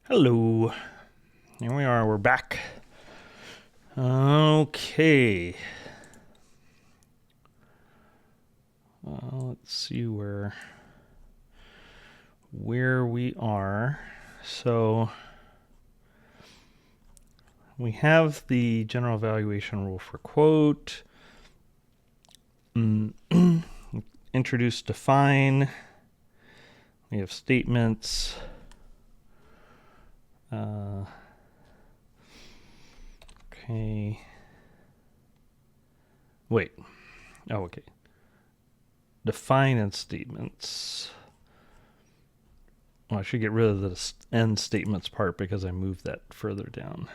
Hello. Here we are. We're back. Okay. Let's see where we are. So we have the general evaluation rule for quote. Introduce, define. We have statements. Okay. Wait. Oh, okay. Define and statements. Well, I should get rid of the end statements part because I moved that further down.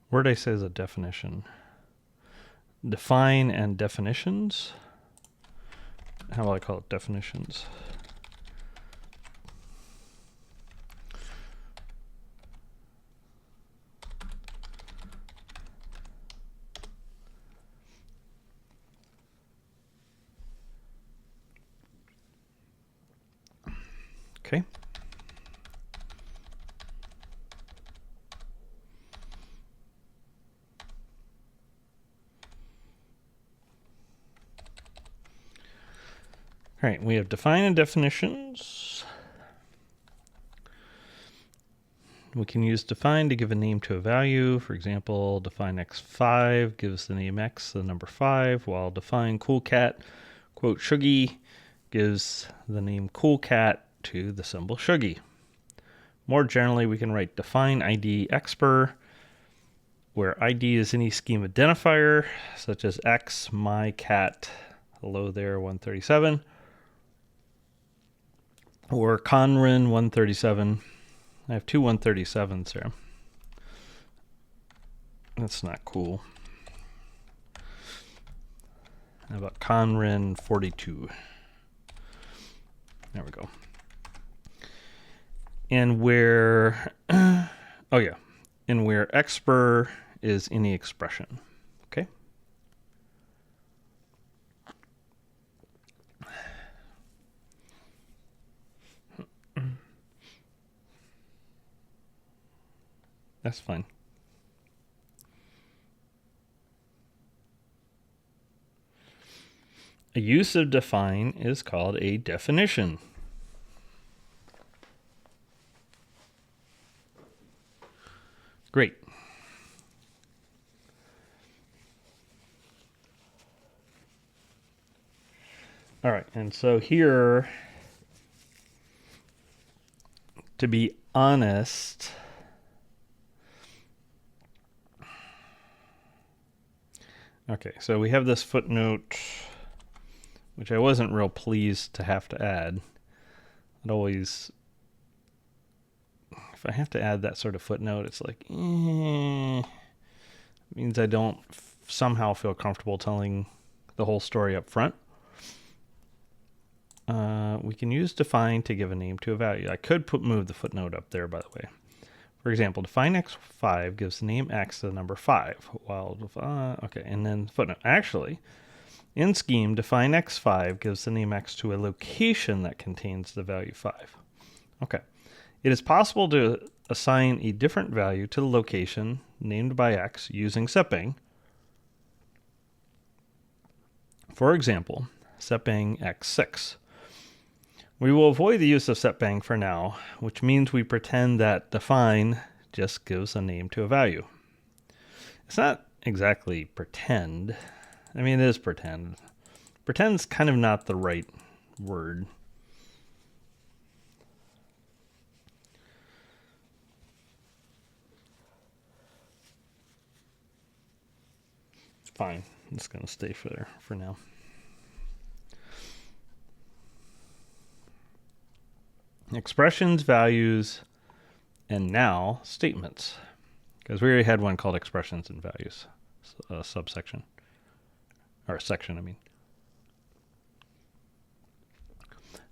Where did I say is a definition? Define and definitions. How will I call it? Definitions. Okay. All right, we have define and definitions. We can use define to give a name to a value. For example, define x5 gives the name x, the number 5, while define coolcat, quote, Shuggy, gives the name coolcat to the symbol Shuggy. More generally, we can write define ID expr, where ID is any scheme identifier, such as x, my cat, hello there, 137, or Kanren 137. I have two 137s here. That's not cool. How about Kanren 42? There we go. And where, oh yeah, and where expr is any expression. Okay. That's fine. A use of define is called a definition. Great. All right, and so here, to be honest, okay, so we have this footnote, which I wasn't real pleased to have to add. It always, if I have to add that sort of footnote, it's like, it means I don't somehow feel comfortable telling the whole story up front. We can use define to give a name to a value. I could move the footnote up there, by the way. For example, define x5 gives the name x to the number 5. While okay, and then footnote. Actually, in scheme, define x5 gives the name x to a location that contains the value 5. Okay. It is possible to assign a different value to the location named by x using setbang. For example, setbang x6. We will avoid the use of setbang for now, which means we pretend that define just gives a name to a value. It's not exactly pretend. I mean, it is pretend. Pretend's kind of not the right word. It's fine. I'm just going to stay there for now. Expressions, values, and now statements. Because we already had one called expressions and values, subsection. Or section, I mean.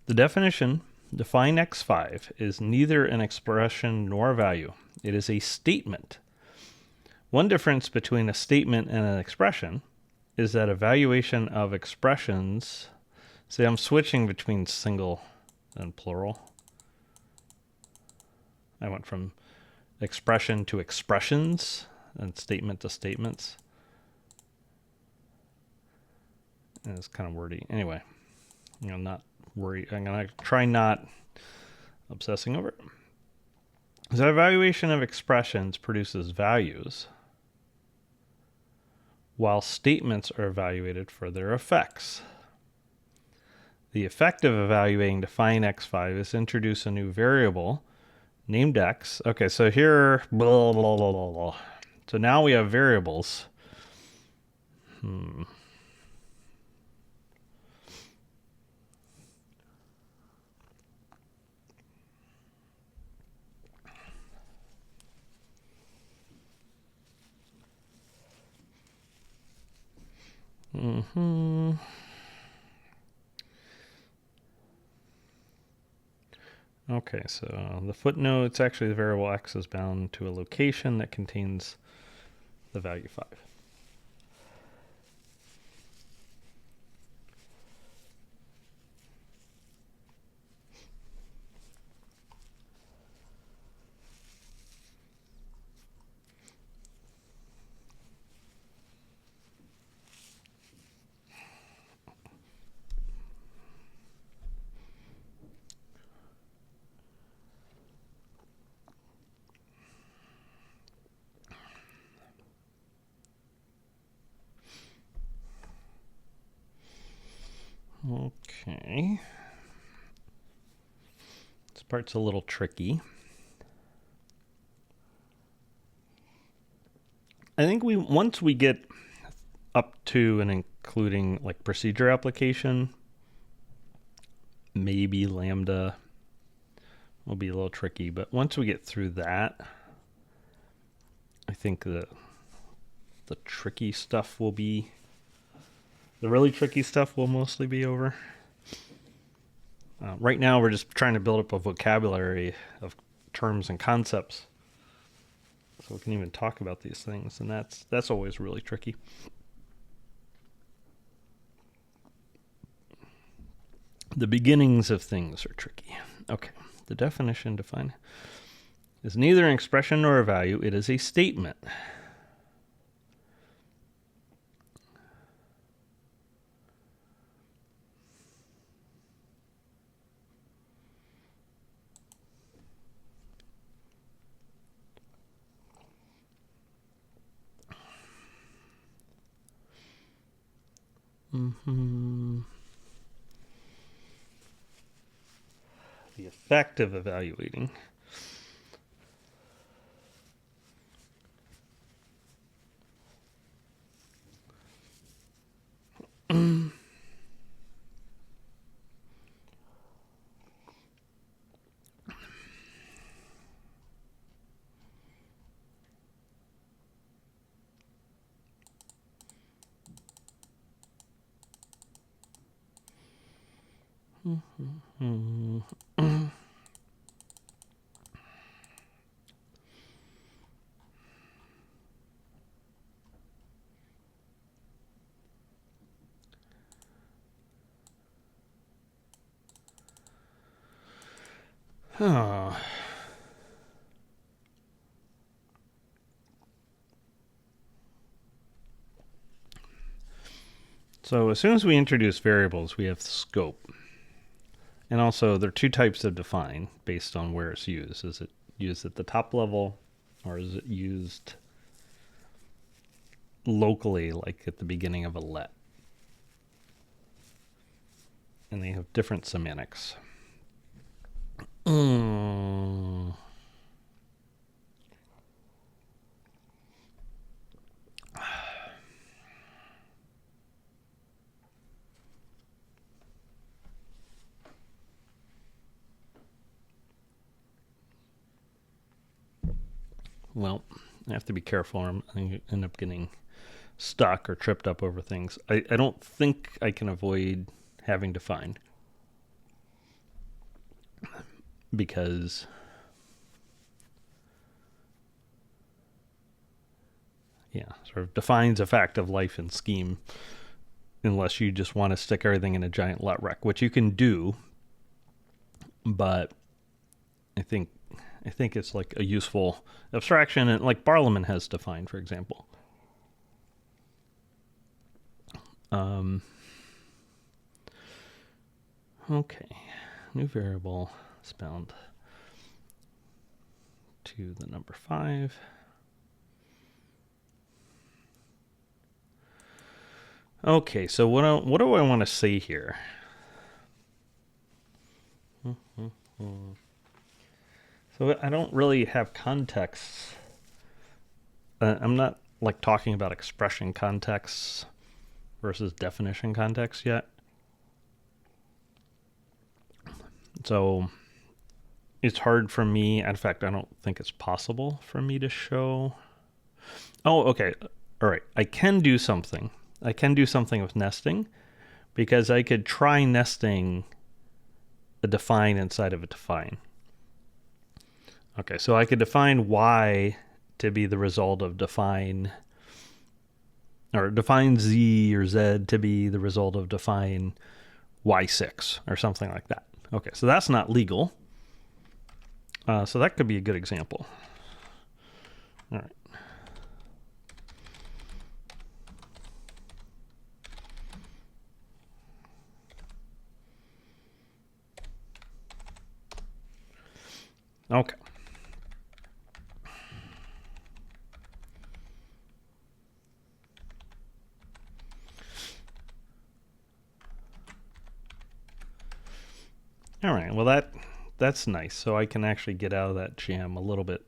The definition, define x5, is neither an expression nor a value. It is a statement. One difference between a statement and an expression is that evaluation of expressions, see, I'm switching between single and plural. I went from expression to expressions and statement to statements. And it's kind of wordy. Anyway, I'm not worried. I'm going to try not obsessing over it. So evaluation of expressions produces values, while statements are evaluated for their effects. The effect of evaluating define x5 is to introduce a new variable named x. Okay, so here, blah, blah, blah, blah, blah. So now we have variables. Okay, so the footnotes, actually the variable x is bound to a location that contains the value 5. Okay. This part's a little tricky. I think once we get up to and including like procedure application, maybe lambda will be a little tricky, but once we get through that, I think the tricky stuff will be, the really tricky stuff will mostly be over. Right now we're just trying to build up a vocabulary of terms and concepts so we can even talk about these things, and that's always really tricky. The beginnings of things are tricky. Okay, the definition define is neither an expression nor a value, it is a statement. The effect of evaluating. Oh. So as soon as we introduce variables, we have scope. And also there are two types of define based on where it's used. Is it used at the top level, or is it used locally, like at the beginning of a let? And they have different semantics. Well, I have to be careful or I end up getting stuck or tripped up over things. I don't think I can avoid having defined, because sort of defines a fact of life and scheme, unless you just want to stick everything in a giant let rec, which you can do, but I think I think it's like a useful abstraction, and like Barlaman has defined, for example. Okay, new variable is bound to the number 5. Okay, so what do I want to say here? So I don't really have contexts. I'm not like talking about expression contexts versus definition context yet. So it's hard for me. In fact, I don't think it's possible for me to show. Oh, okay. All right. I can do something. I can do something with nesting because I could try nesting a define inside of a define. Okay, so I could define y to be the result of define, or define z or z to be the result of define y6 or something like that. Okay, so that's not legal. So that could be a good example. All right. Okay. All right, well that's nice. So I can actually get out of that jam a little bit.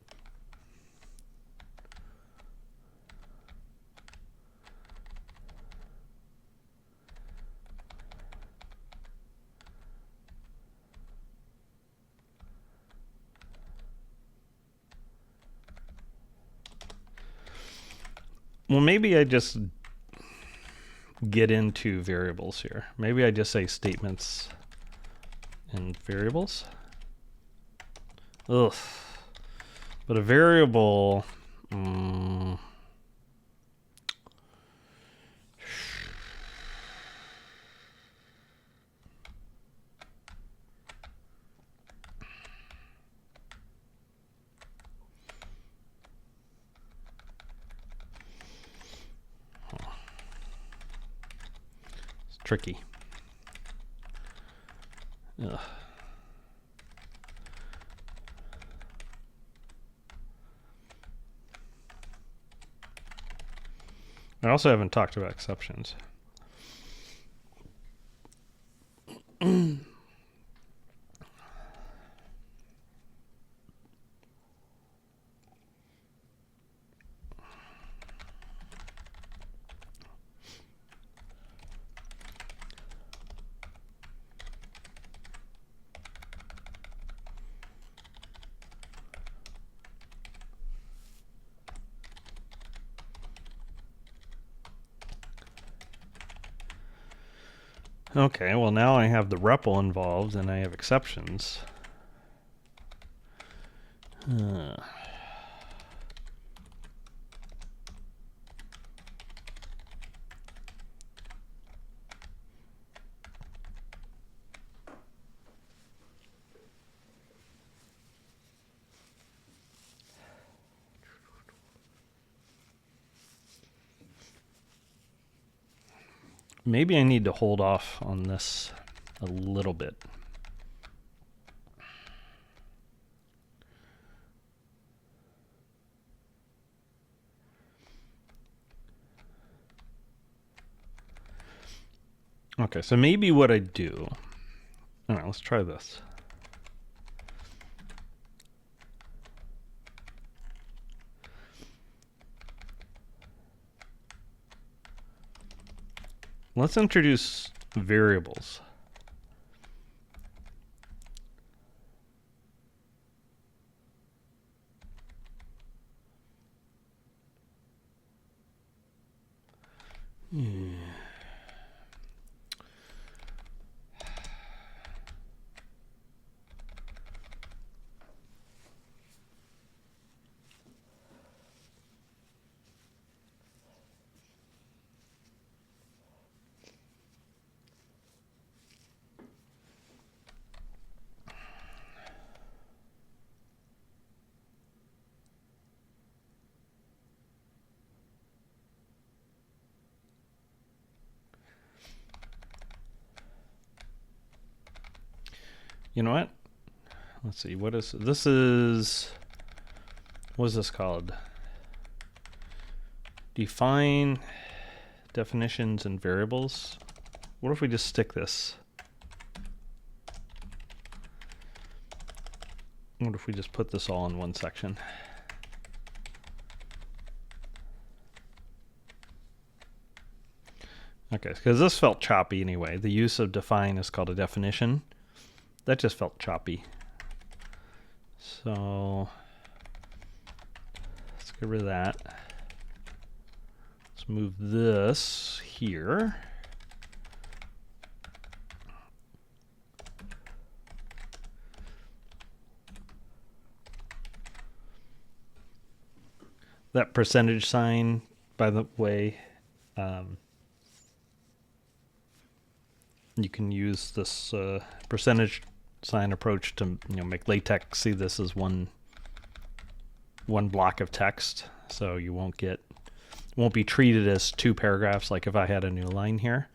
Well, maybe I just get into variables here. Maybe I just say statements and variables. Ugh. But a variable... It's tricky. Ugh. I also haven't talked about exceptions. Okay, well now I have the REPL involved and I have exceptions. Maybe I need to hold off on this a little bit. Okay, so maybe what I do... All right, let's try this. Let's introduce variables. you know what? Let's see. What is this? What is this called? Define definitions and variables. What if we just stick this? What if we just put this all in one section? Okay, because this felt choppy anyway. The use of define is called a definition. That just felt choppy. So let's get rid of that. Let's move this here. That percentage sign, by the way, you can use this percentage sign approach to make LaTeX see this as one block of text, so you won't be treated as two paragraphs. Like if I had a new line here,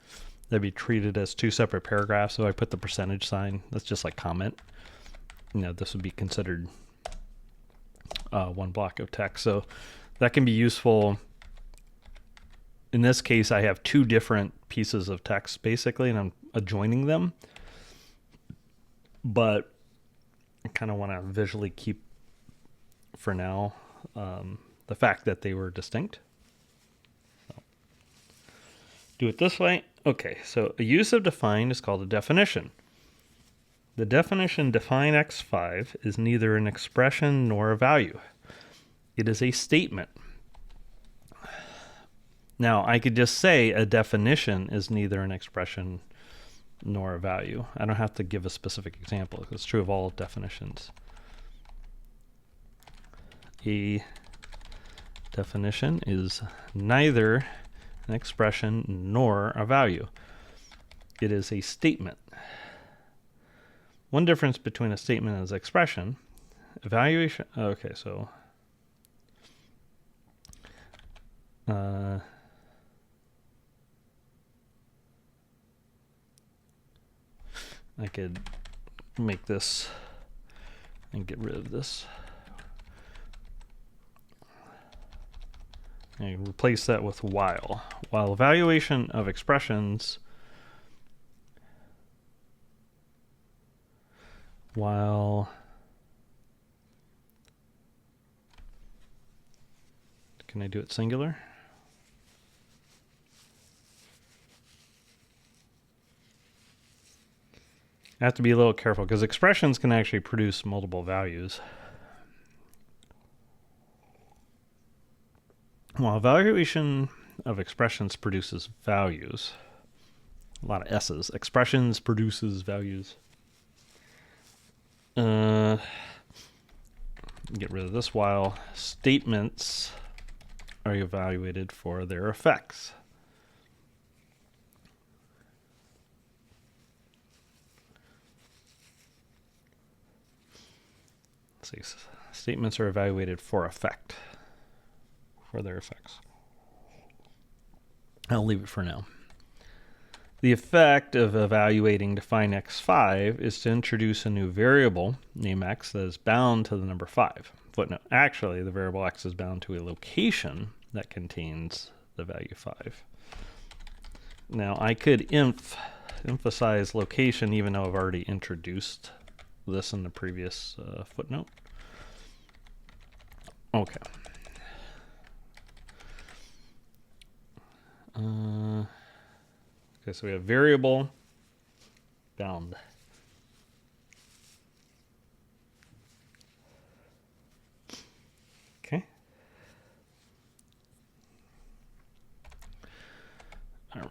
they'd be treated as two separate paragraphs. So I put the percentage sign. That's just like comment. This would be considered one block of text. So that can be useful. In this case, I have two different pieces of text basically, and I'm adjoining them. But I kind of want to visually keep, for now, the fact that they were distinct. So, do it this way. Okay, so a use of define is called a definition. The definition define x5 is neither an expression nor a value. It is a statement. Now, I could just say a definition is neither an expression nor a value. I don't have to give a specific example. It's true of all definitions. A definition is neither an expression nor a value. It is a statement. One difference between a statement and an expression, evaluation. Okay, so I could make this and get rid of this. And replace that with while. While evaluation of expressions, can I do it singular? I have to be a little careful because expressions can actually produce multiple values. While evaluation of expressions produces values, a lot of S's. Expressions produces values. Get rid of this while. Statements are evaluated for their effects. Let's see. Statements are evaluated for effect. For their effects. I'll leave it for now. The effect of evaluating define x5 is to introduce a new variable, name x, that is bound to the number 5. Footnote. Actually, the variable x is bound to a location that contains the value 5. Now, I could emphasize location even though I've already introduced this in the previous footnote. Okay. Okay, so we have variable bound. Okay. All right.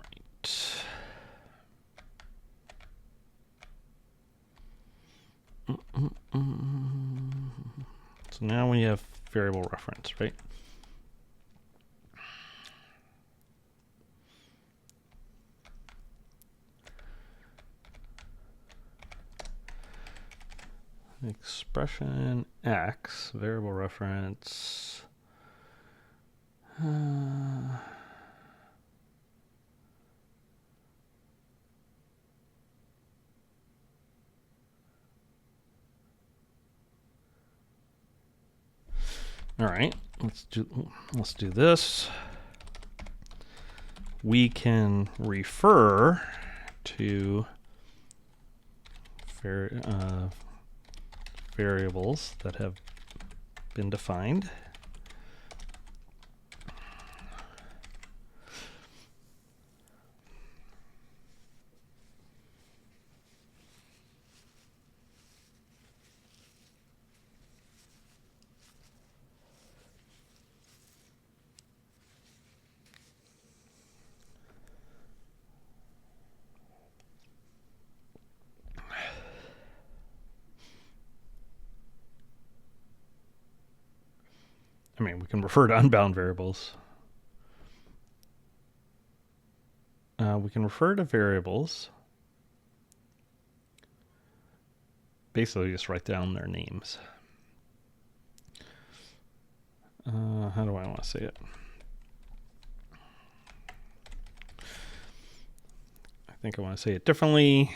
So now we have variable reference, right? Expression x, variable reference. All right, let's do this. We can refer to variables that have been defined. I mean, we can refer to unbound variables. We can refer to variables. Basically, just write down their names. How do I want to say it? I think I want to say it differently.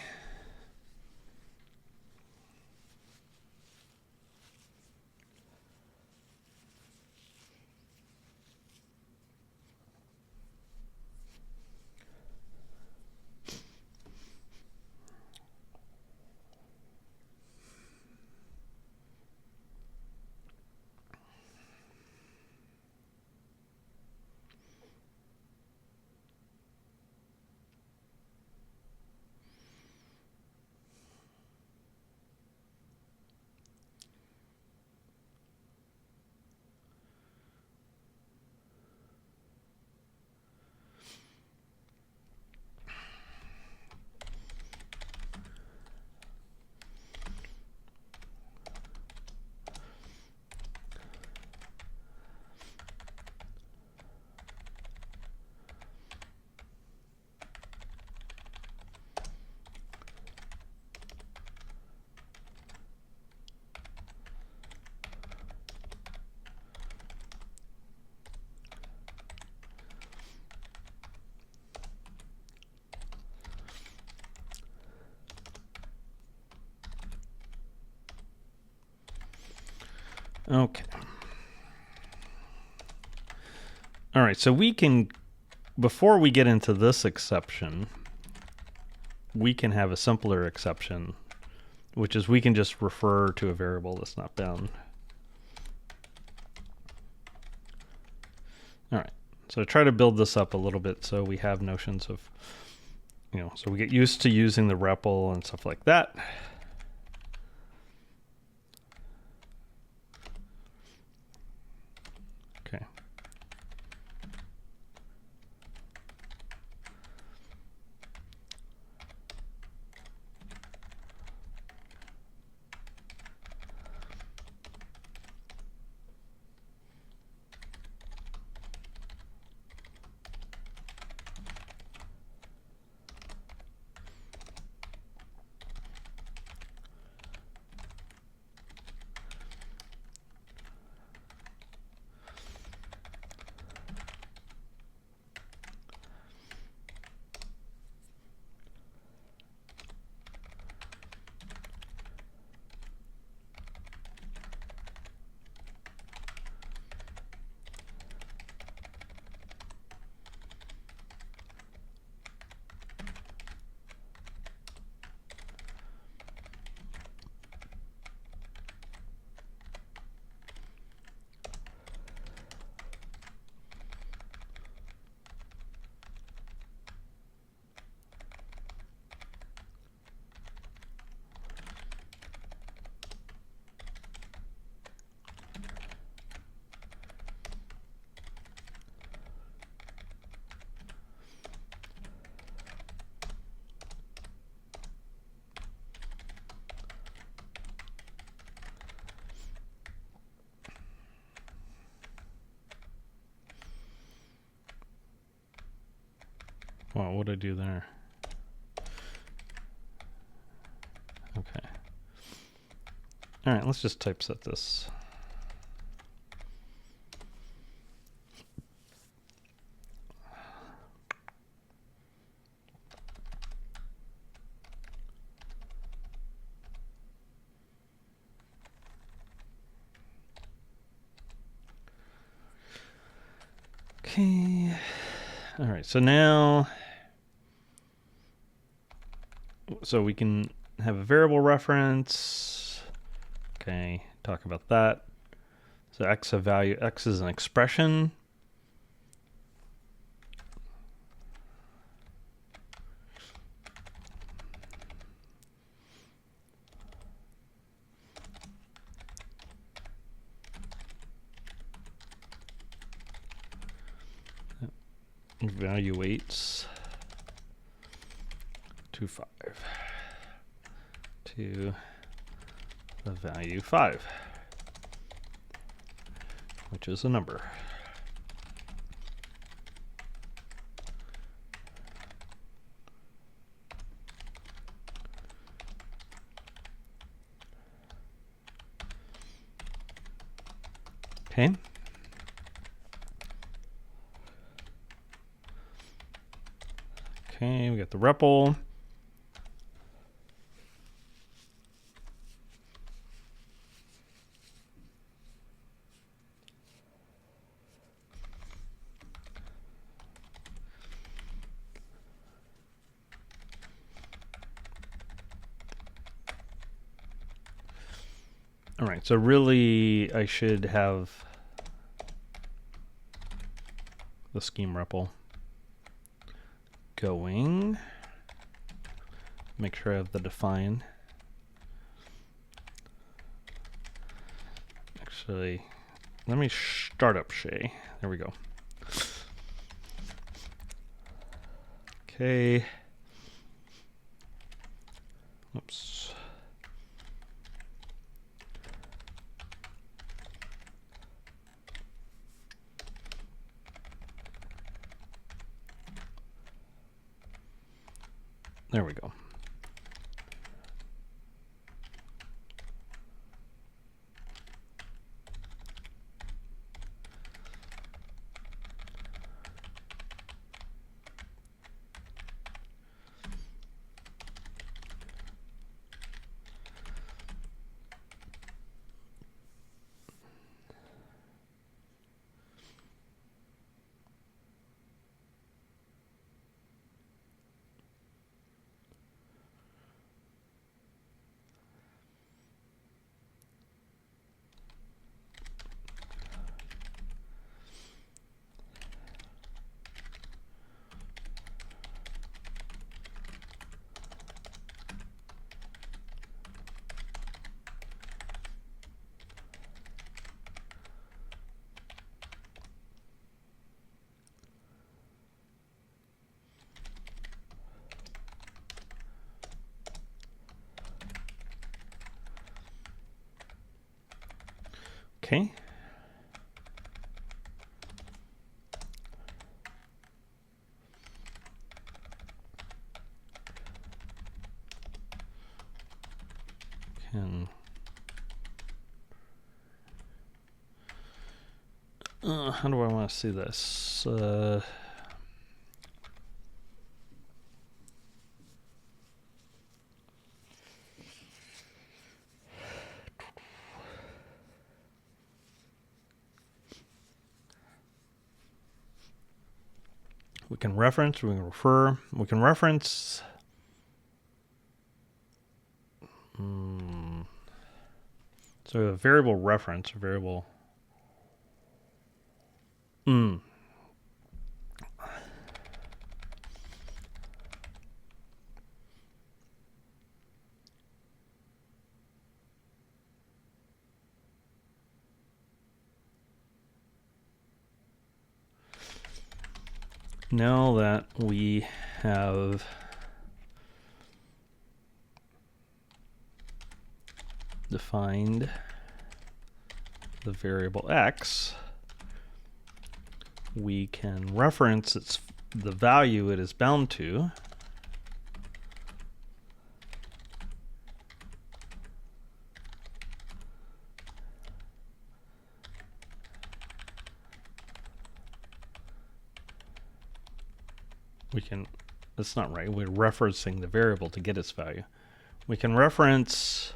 Okay. All right, so we can, before we get into this exception, we can have a simpler exception, which is we can just refer to a variable that's not bound. All right, so try to build this up a little bit so we have notions of, so we get used to using the REPL and stuff like that. Okay. Wow, what did I do there? Okay. All right, let's just typeset this. Okay. All right, so now, so we can have a variable reference. Okay, talk about that. So x of value, x is an expression. Evaluates to 5 to the value 5, which is a number. Okay. Okay, we got the REPL. All right, so really I should have the scheme REPL going. Make sure I have the define. Actually, let me start up Shay. There we go. Okay. Oops. There we go. Okay. How do I want to see this? We can reference, we can refer, we can reference. So a variable reference, a variable. Now that we have defined the variable x, we can reference the value it is bound to. That's not right. We're referencing the variable to get its value. We can reference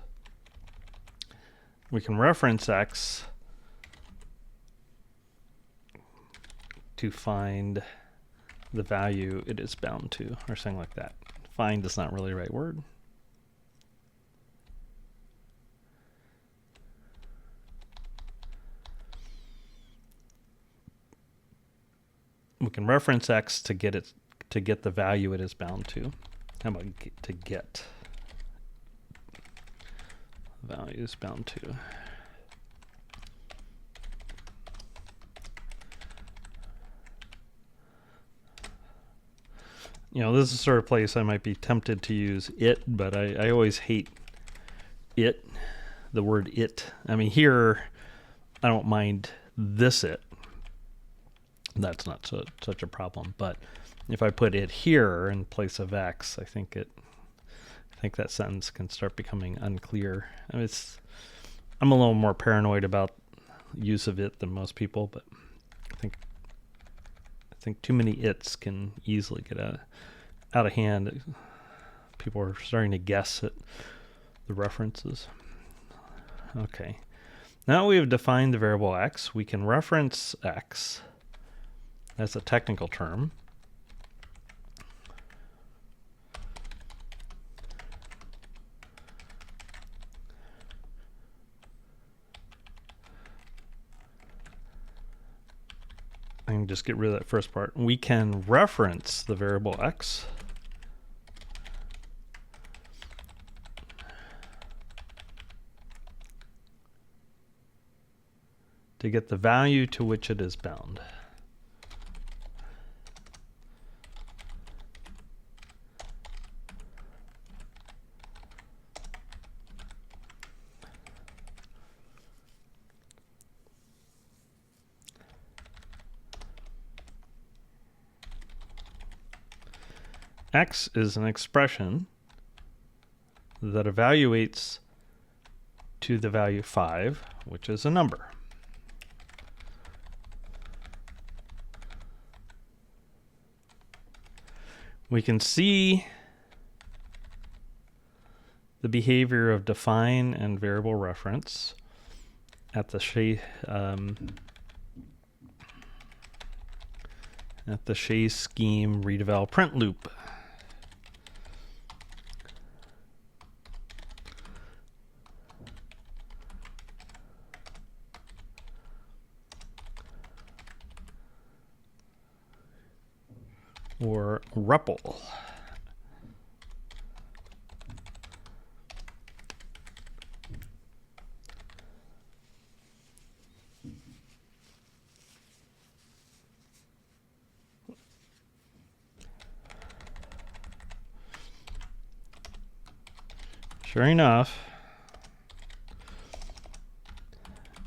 x to find the value it is bound to, or something like that. Find is not really the right word. We can reference X to get the value it is bound to. How about to get values bound to? You know, this is the sort of place I might be tempted to use it, but I always hate it, the word it. I mean, here, I don't mind this it. That's not such a problem. But if I put it here in place of X, I think that sentence can start becoming unclear. I mean, I'm a little more paranoid about use of it than most people, but I think too many its can easily get out of hand. People are starting to guess at the references. Okay. Now we have defined the variable X. We can reference X. That's a technical term. I can just get rid of that first part. We can reference the variable X. To get the value to which it is bound. X is an expression that evaluates to the value 5, which is a number. We can see the behavior of define and variable reference at the Shays scheme read-eval print loop. Or REPL. Sure enough,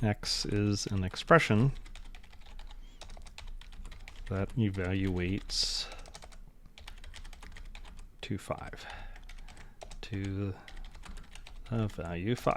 X is an expression that evaluates to 5, to the value 5.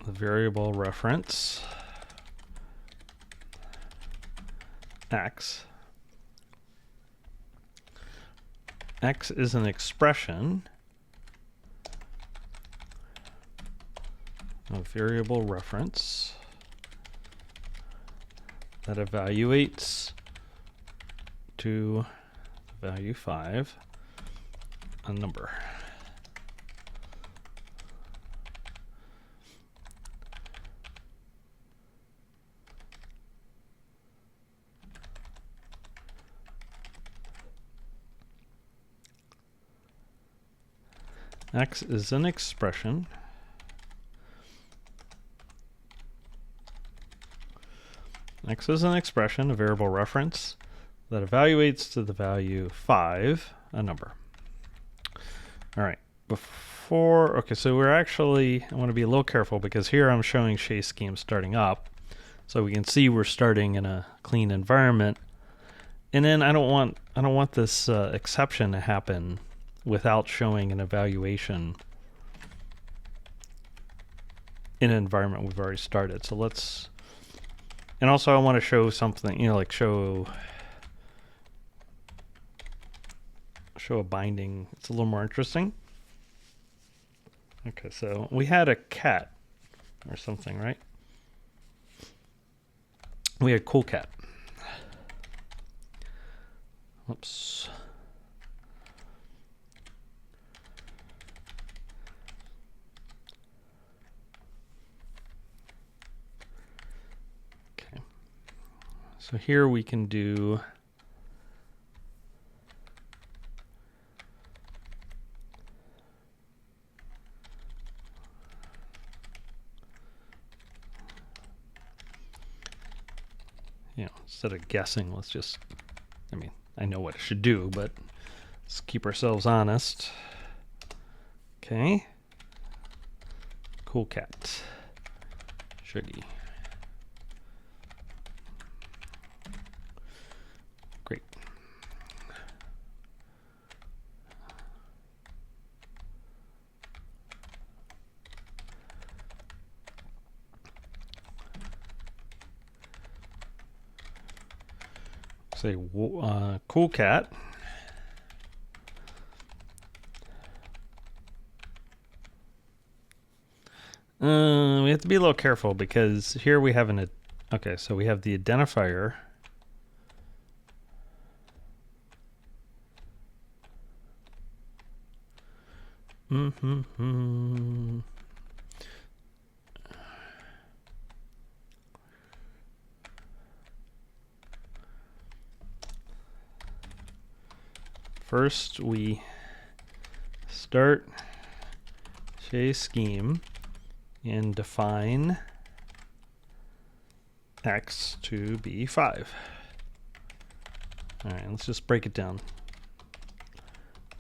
The variable reference X. X is an expression of variable reference that evaluates to the value 5 a number. X is an expression X is an expression, a variable reference, that evaluates to the value 5, a number. All right, okay, so we're actually, I want to be a little careful because here I'm showing Shea scheme starting up. So we can see we're starting in a clean environment. And then I don't want this exception to happen without showing an evaluation in an environment we've already started. So let's, and also I want to show something, like show a binding. It's a little more interesting. Okay, so we had a cat or something, right? We had cool cat. Oops. Okay. So here we can do instead of guessing, let's just, I know what it should do, but let's keep ourselves honest. Okay. Cool cat. Shuggy. Great. Say cool cat. We have to be a little careful because here we have okay, so we have the identifier. First, we start Shea scheme and define X to be 5. All right, let's just break it down.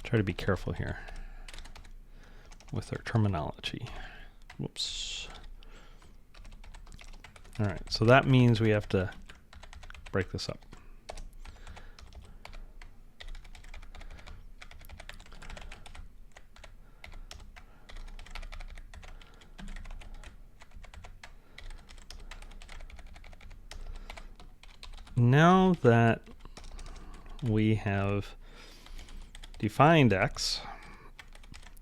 Try to be careful here with our terminology. Whoops. All right, so that means we have to break this up. Now that we have defined X,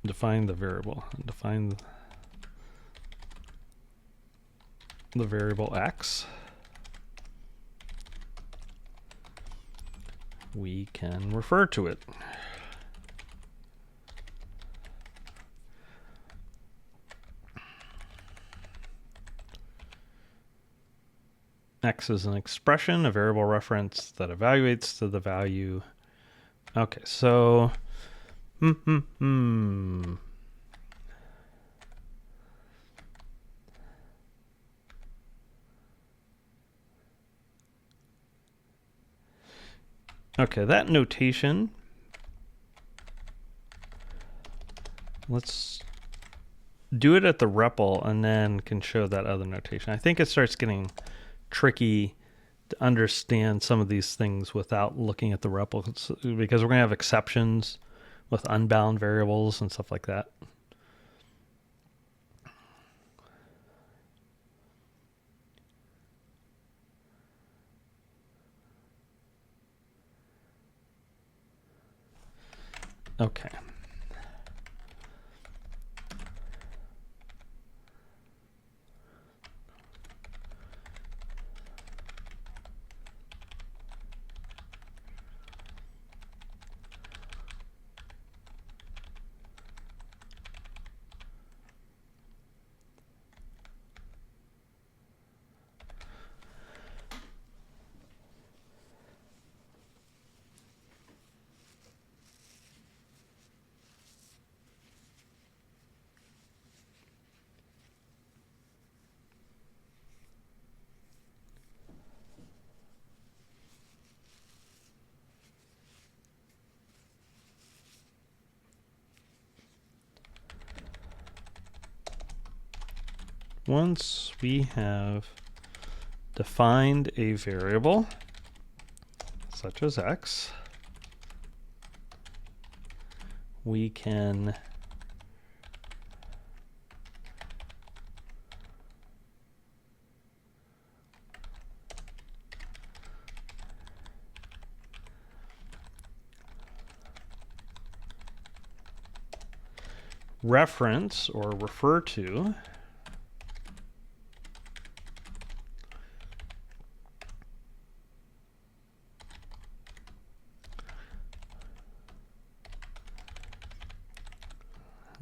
define the variable, define the variable X, we can refer to it. X is an expression, a variable reference that evaluates to the value. Okay, so okay, that notation, let's do it at the REPL and then can show that other notation. I think it starts getting tricky to understand some of these things without looking at the REPL because we're going to have exceptions with unbound variables and stuff like that. Okay. once we have defined a variable such as x, we can reference or refer to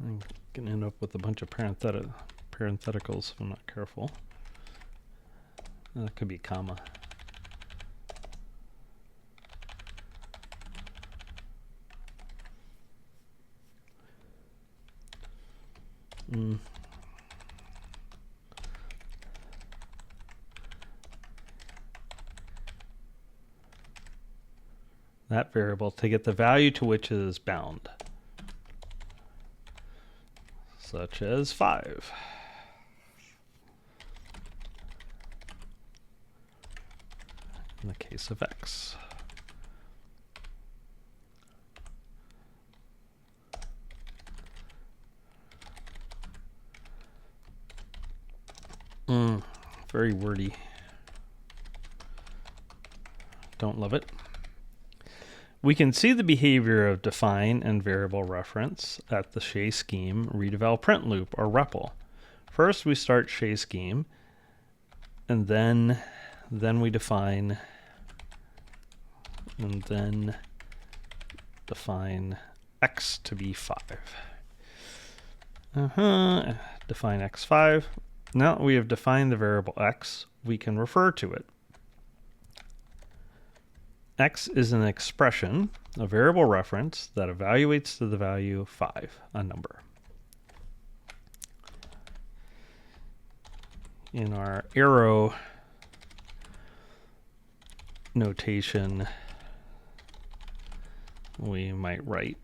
I'm going to end up with a bunch of parentheticals if I'm not careful. That could be comma. That variable to get the value to which it is bound, such as 5. In the case of x. Very wordy. Don't love it. We can see the behavior of define and variable reference at the Shea scheme read-eval print loop or REPL. First we start Shea scheme, and then we define, and then define x to be 5. Define x5. Now we have defined the variable x, we can refer to it. X is an expression, a variable reference that evaluates to the value 5, a number. In our arrow notation, we would write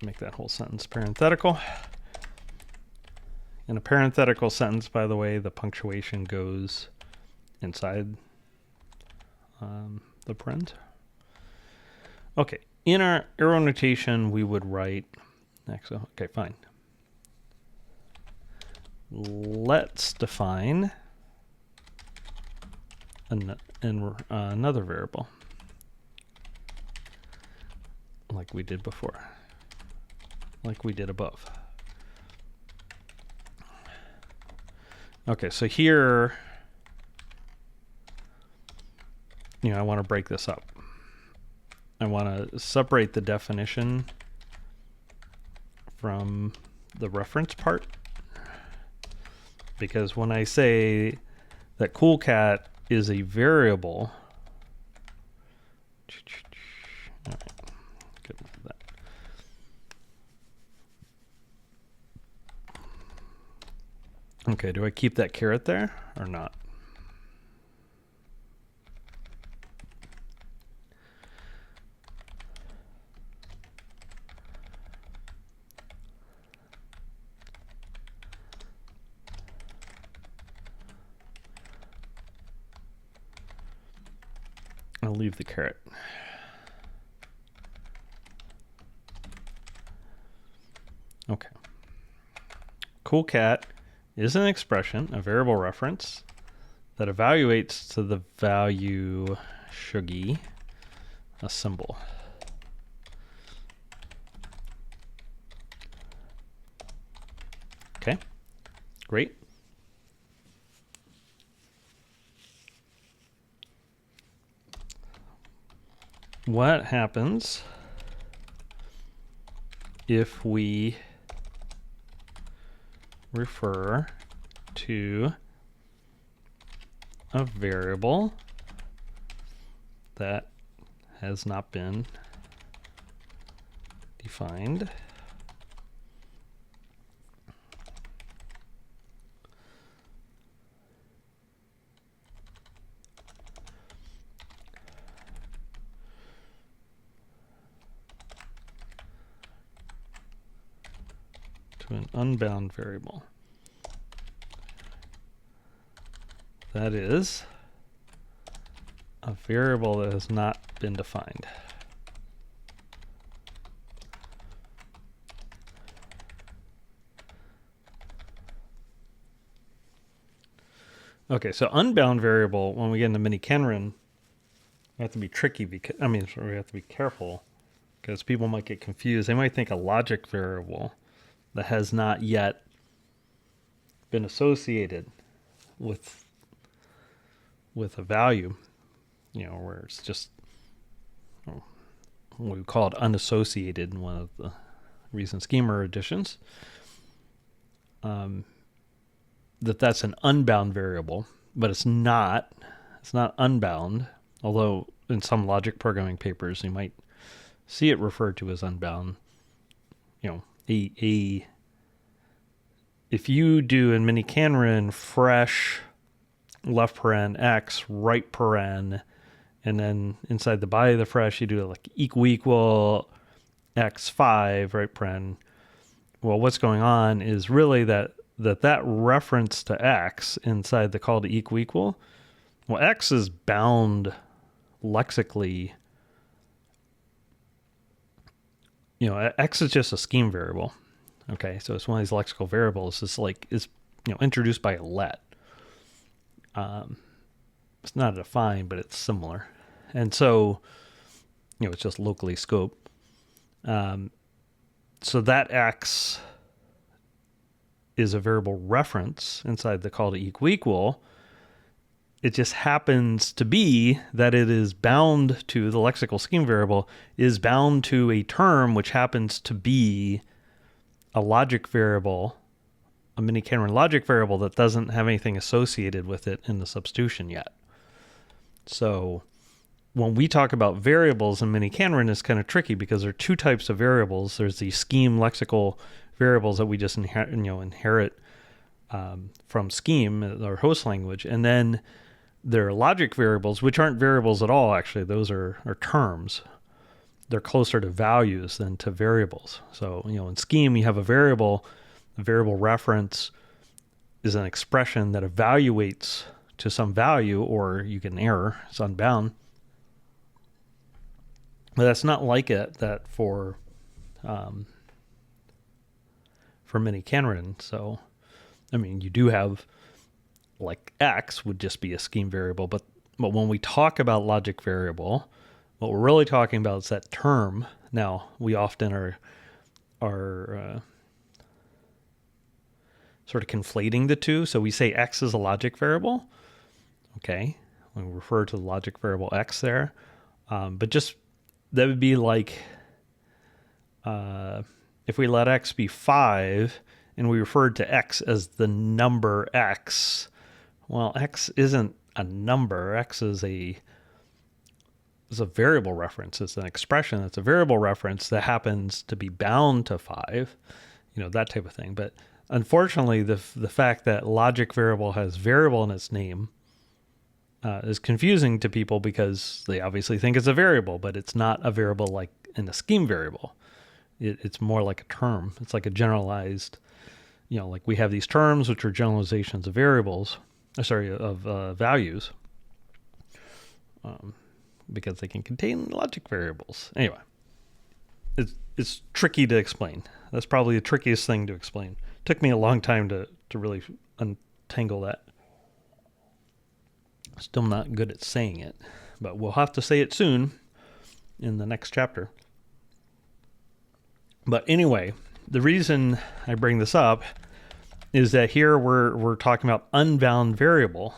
make that whole sentence parenthetical. In a parenthetical sentence, by the way, the punctuation goes inside the print. Okay, in our arrow notation, we would write, okay, fine. Let's define another variable, like we did before. Like we did above. Okay, so here, I want to break this up. I want to separate the definition from the reference part, because when I say that coolcat is a variable, all right, good with that. Okay, do I keep that caret there or not? I'll leave the caret. Okay. Coolcat is an expression, a variable reference, that evaluates to the value shuggy, a symbol. Okay, great. What happens if we refer to a variable that has not been defined? to an unbound variable. That is a variable that has not been defined. Okay, so unbound variable, when we get into miniKanren, we have to be tricky because, we have to be careful because people might get confused. They might think a logic variable that has not yet been associated with a value, where it's just what we call it unassociated in one of the recent schema editions. That's an unbound variable, but it's not unbound, although in some logic programming papers you might see it referred to as unbound. If you do in miniKanren fresh left paren x, right paren, and then inside the body of the fresh you do like equal x5, right paren. Well, what's going on is really that reference to x inside the call to equal, well, x is bound lexically. X is just a scheme variable. Okay, so it's one of these lexical variables. It's introduced by a let. It's not defined, but it's similar, and so it's just locally scoped. So that x is a variable reference inside the call to equal. It just happens to be that it is bound to the lexical scheme variable is bound to a term which happens to be a logic variable, a miniKanren logic variable that doesn't have anything associated with it in the substitution yet. So when we talk about variables in miniKanren, it's kind of tricky because there are two types of variables. There's the scheme lexical variables that we just inherit from scheme, our host language, and then there are logic variables, which aren't variables at all, actually. Those are terms. They're closer to values than to variables. So, in scheme, you have a variable reference is an expression that evaluates to some value, or you get an error, it's unbound. But that's not like that for miniKanren. So, you do have like x would just be a scheme variable, but when we talk about logic variable, what we're really talking about is that term. Now, we often are sort of conflating the two. So we say x is a logic variable. Okay, we refer to the logic variable x there, but just that would be like if we let x be 5 and we referred to x as the number x. Well, x isn't a number. X is a variable reference. It's an expression. It's a variable reference that happens to be bound to 5, that type of thing. But unfortunately, the fact that logic variable has variable in its name is confusing to people because they obviously think it's a variable, but it's not a variable like in a scheme variable. It's more like a term. It's like a generalized, like we have these terms which are generalizations of variables. Of values, because they can contain logic variables. Anyway, it's tricky to explain. That's probably the trickiest thing to explain. It took me a long time to really untangle that. Still not good at saying it, but we'll have to say it soon in the next chapter. But anyway, the reason I bring this up is that here we're talking about unbound variable.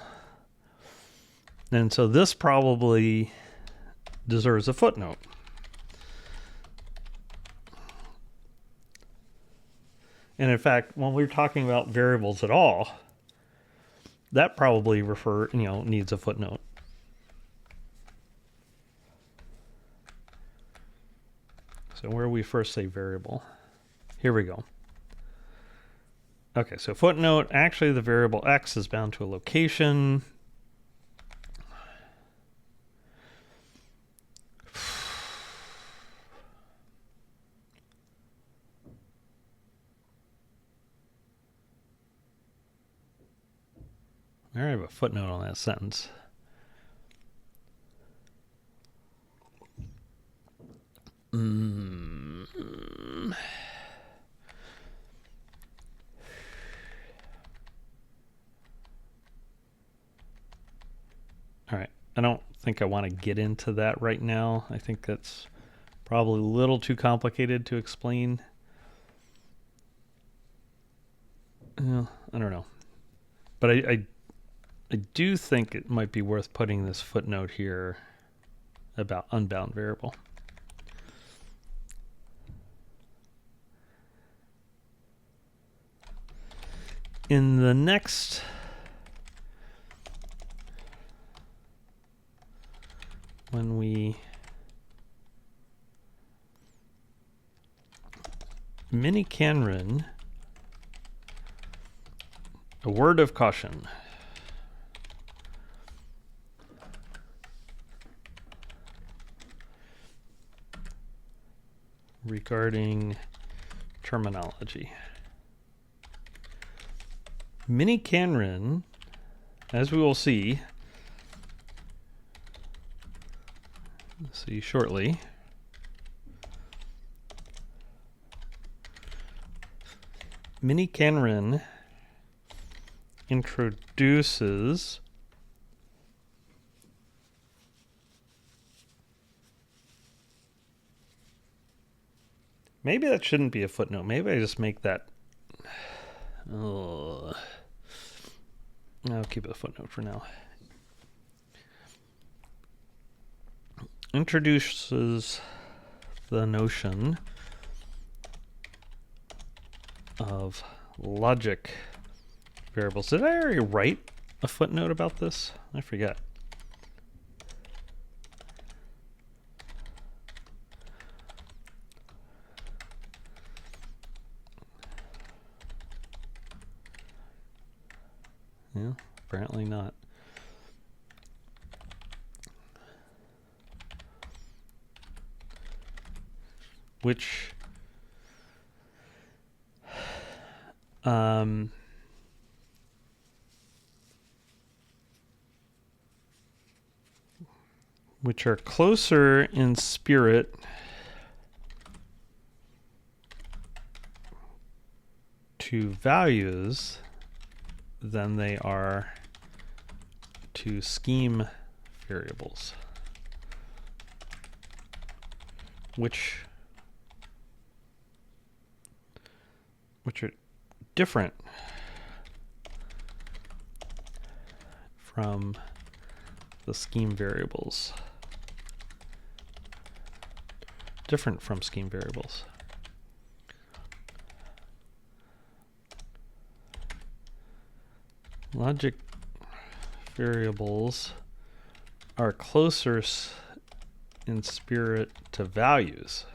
And so this probably deserves a footnote. And in fact, when we're talking about variables at all, that probably needs a footnote. So where we first say variable, here we go. Okay, so footnote, actually the variable x is bound to a location. I have a footnote on that sentence. All right. I don't think I want to get into that right now. I think that's probably a little too complicated to explain. I don't know. But I do think it might be worth putting this footnote here about unbound variable. In the next miniKanren, a word of caution. Regarding terminology. miniKanren, as we will see shortly, miniKanren introduces maybe that shouldn't be a footnote. Maybe I just make that. I'll keep it a footnote for now. Introduces the notion of logic variables. Did I already write a footnote about this? I forget. Yeah, apparently not. Which are closer in spirit to values than they are to scheme variables, which are different from the scheme variables. Different from scheme variables. Logic variables are closer in spirit to values.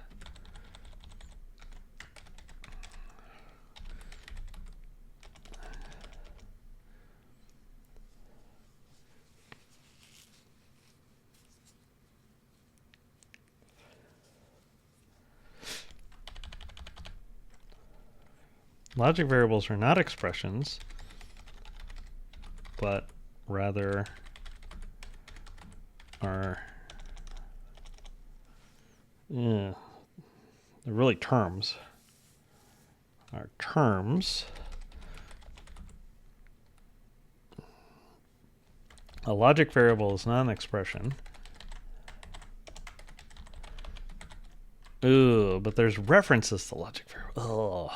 Logic variables are not expressions, but rather are they're really terms. Are terms. A logic variable is not an expression. Ooh, but there's references to logic variable. Oh.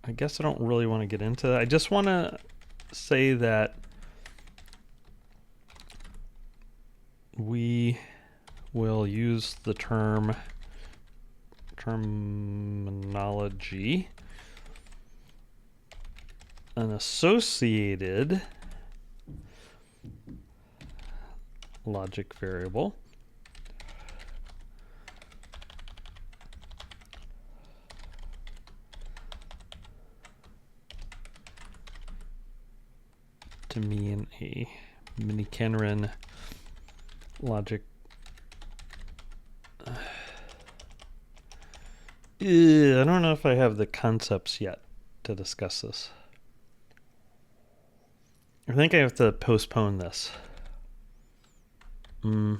I guess I don't really want to get into that. I just want to say that we will use the terminology, an associated logic variable, to mean a miniKanren logic. I don't know if I have the concepts yet to discuss this. I think I have to postpone this. All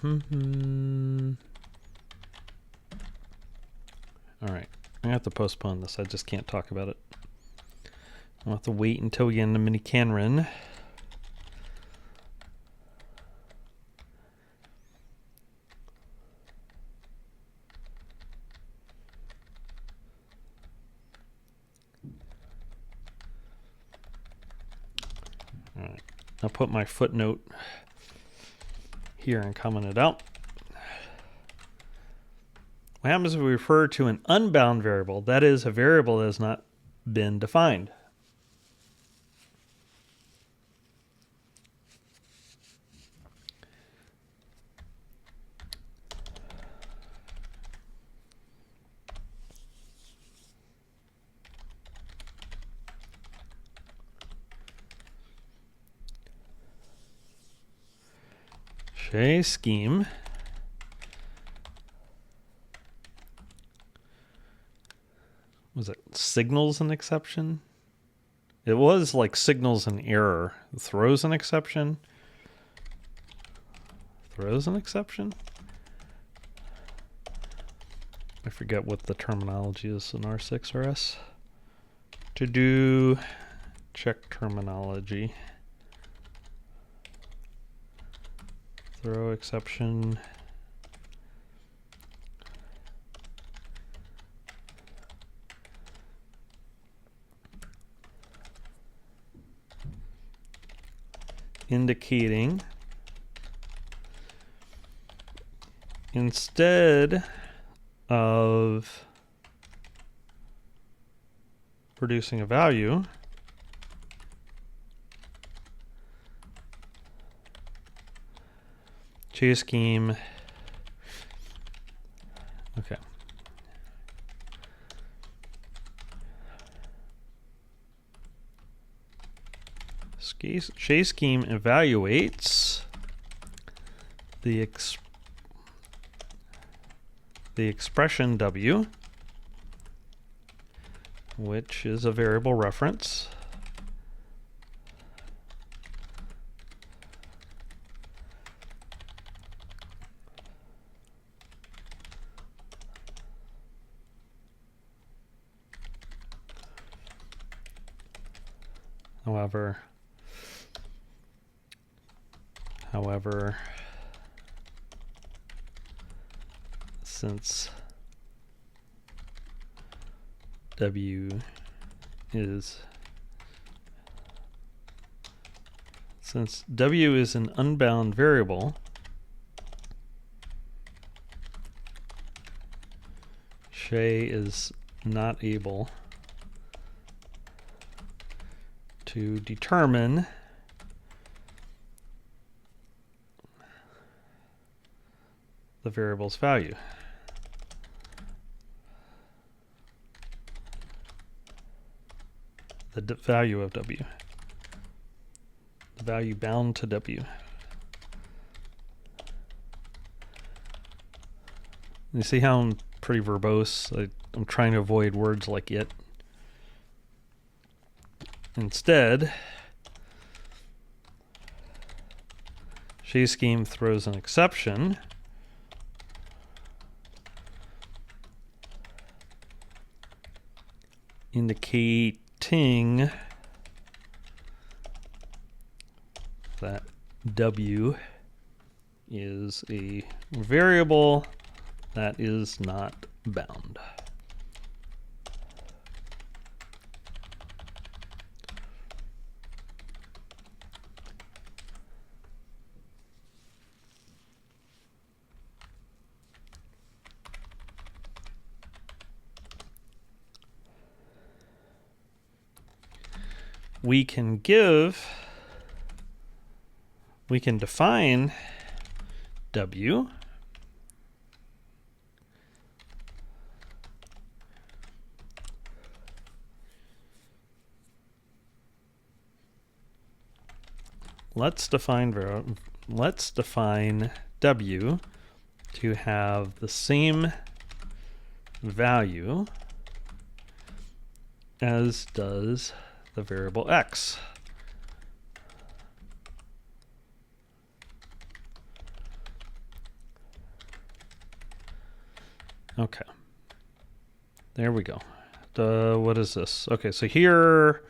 right, I have to postpone this. I just can't talk about it. I'll have to wait until we get into miniKanren. All right, I'll put my footnote here and comment it out. What happens if we refer to an unbound variable? That is, a variable that has not been defined. Shay scheme was it signals an exception? It was like signals an error. Throws an exception. Throws an exception? I forget what the terminology is in R6RS. To do check terminology. Throw exception. Indicating instead of producing a value, J scheme. Okay. Shay scheme evaluates the expression W, which is a variable reference. However, since W is an unbound variable, Shay is not able to determine the variable's value. The value of W. The value bound to W. You see how I'm pretty verbose? I'm trying to avoid words like it. Instead, Shay scheme throws an exception indicating that W is a variable that is not bound. We can define W let's define w to have the same value as does the variable x. Okay. There we go. What is this? Okay, so here,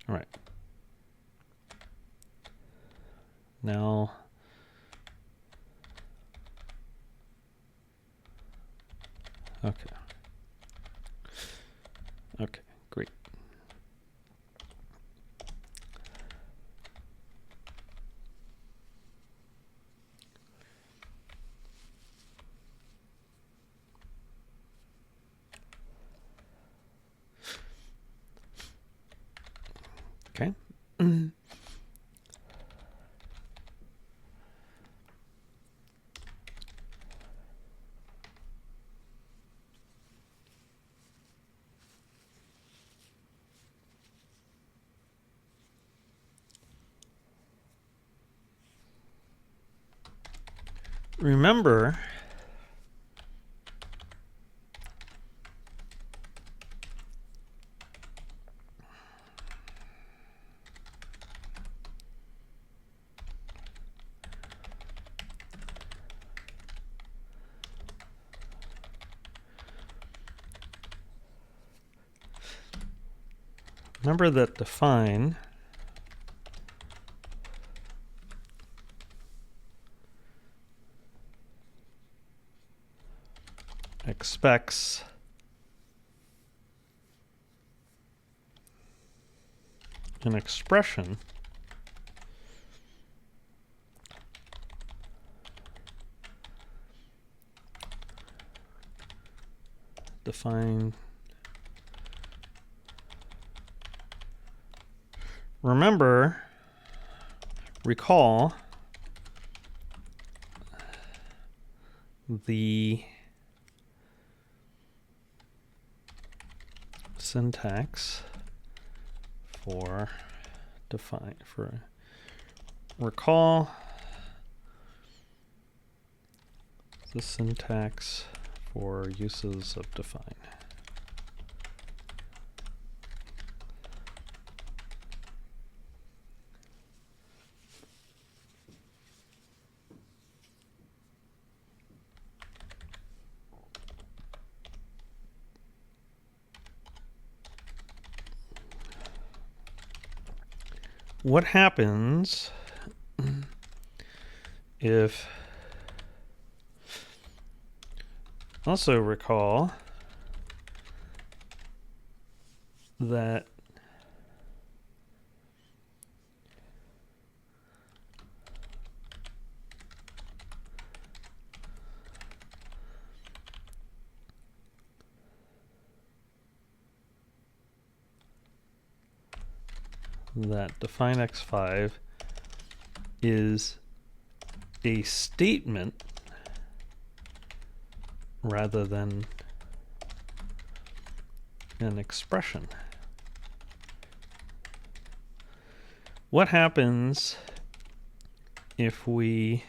all right. Now, okay. Okay, great. Okay. Remember, that define expects an expression define. Remember, recall the syntax for define, for recall the syntax for uses of define. What happens if also recall that define x5 is a statement rather than an expression. What happens if we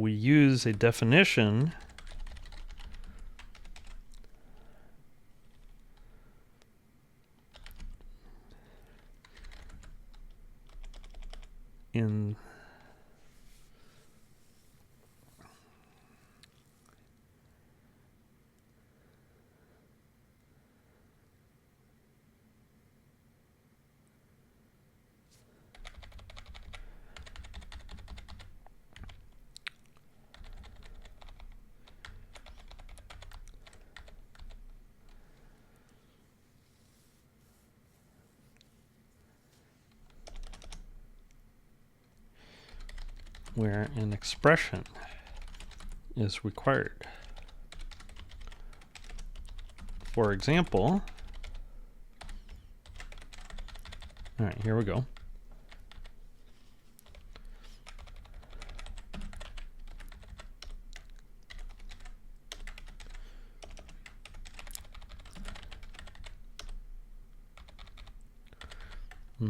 use a definition in where an expression is required. For example, all right, here we go. I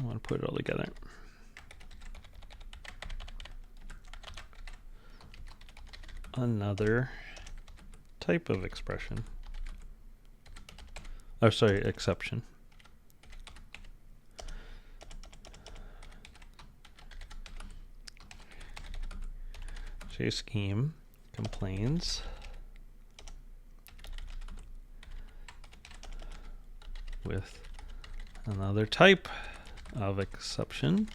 want to put it all together. Another type of expression. Oh, sorry, exception. JScheme complains with another type of exception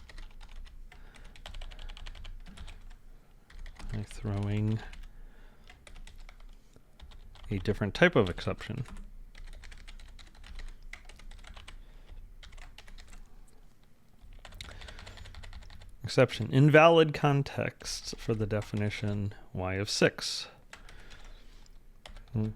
by throwing a different type of exception. Exception, invalid context for the definition y of 6. Okay.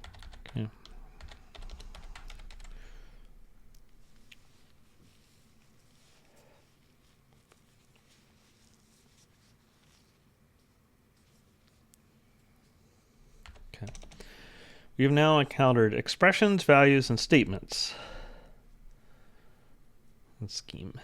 Okay. We have now encountered expressions, values, and statements. And scheme.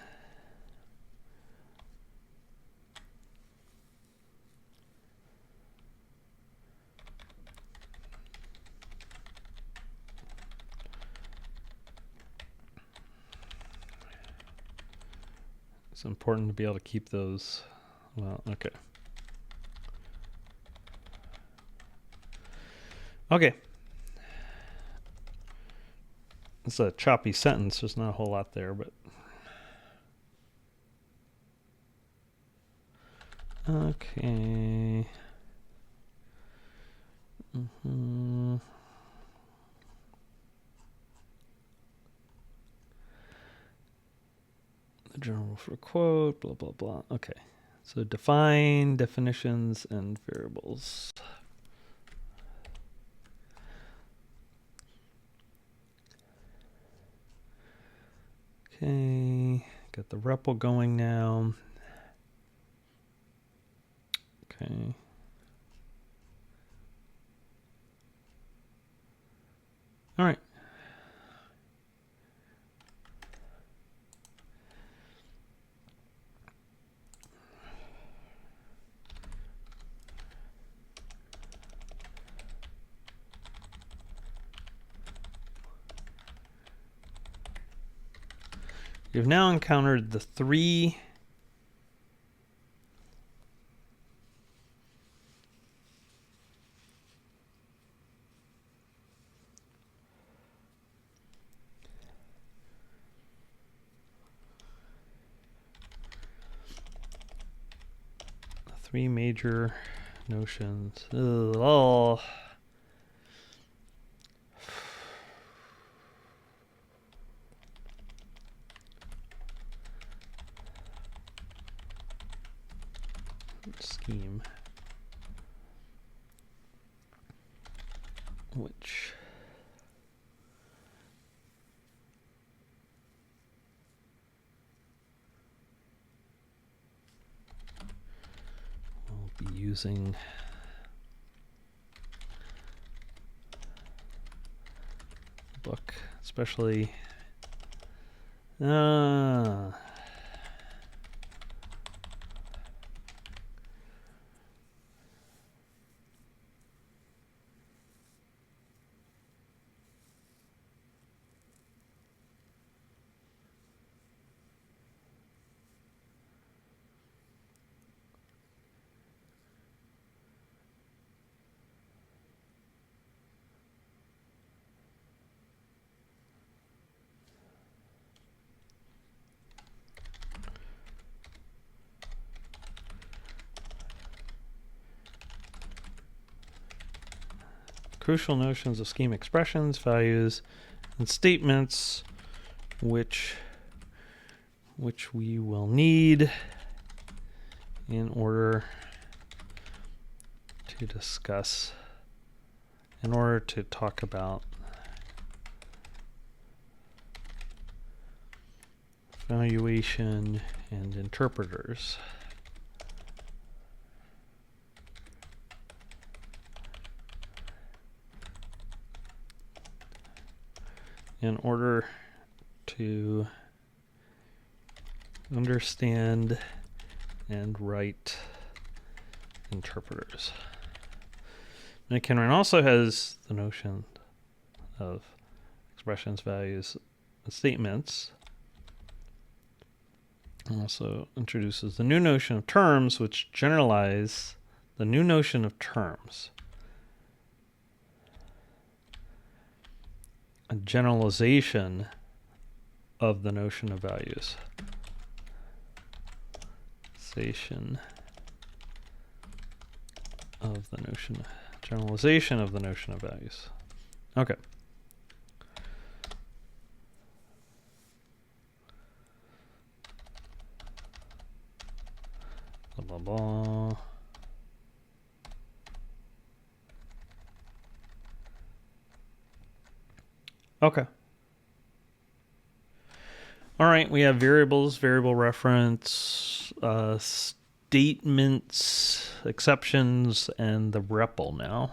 It's important to be able to keep those. Well, okay. Okay. It's a choppy sentence. There's not a whole lot there, but. Okay. The general for quote, blah, blah, blah. Okay. So define definitions and variables. Okay. Got the REPL going now. Okay. All right. You've now encountered the three major notions. Oh. Scheme, which we'll be using book, especially crucial notions of scheme expressions, values, and statements, which we will need in order to discuss, in order to talk about valuation and interpreters. in order to understand and write interpreters. miniKanren also has the notion of expressions, values, and statements. It also introduces the new notion of terms, which generalize the new notion of terms. A generalization of the notion of values. Generalization of the notion of values. Okay. Blah, blah, blah. Okay. All right, we have variables, variable reference, statements, exceptions, and the REPL now.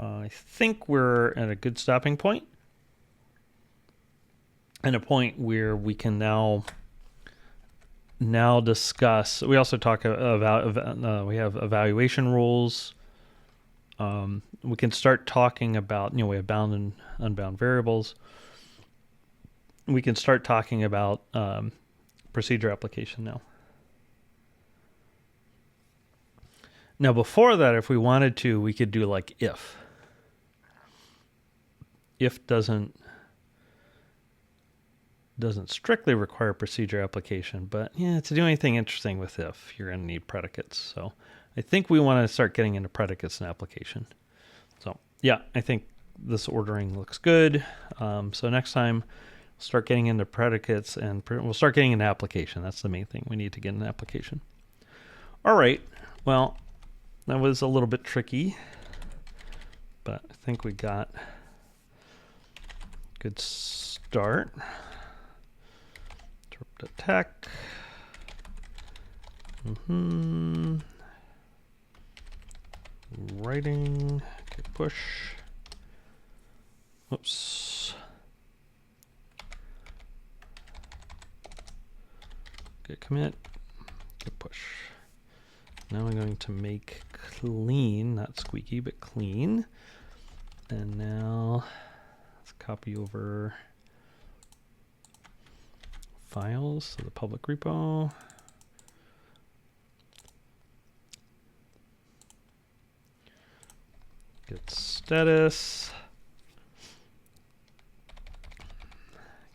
I think we're at a good stopping point, and a point where we can now discuss. We also talk about we have evaluation rules. We can start talking about, we have bound and unbound variables. We can start talking about procedure application now. Now, before that, if we wanted to, we could do like if. If doesn't strictly require procedure application, but yeah, to do anything interesting with if, you're going to need predicates. So I think we want to start getting into predicates and application. So yeah, I think this ordering looks good. So next time, we'll start getting into predicates and we'll start getting into application. That's the main thing. We need to get into application. All right. Well, that was a little bit tricky, but I think we got a good start. Tech. Writing. Okay, push. Whoops. Git commit. Git push. Now I'm going to make clean, not squeaky, but clean. And now let's copy over files to the public repo. Git status.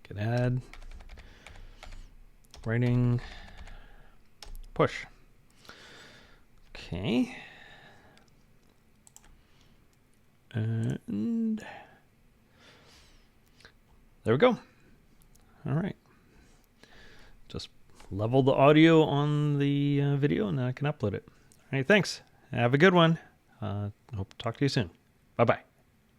Git add. Writing. Push. Okay. And there we go. All right. Just level the audio on the video and then I can upload it. All right, thanks. Have a good one. Hope to talk to you soon. Bye-bye.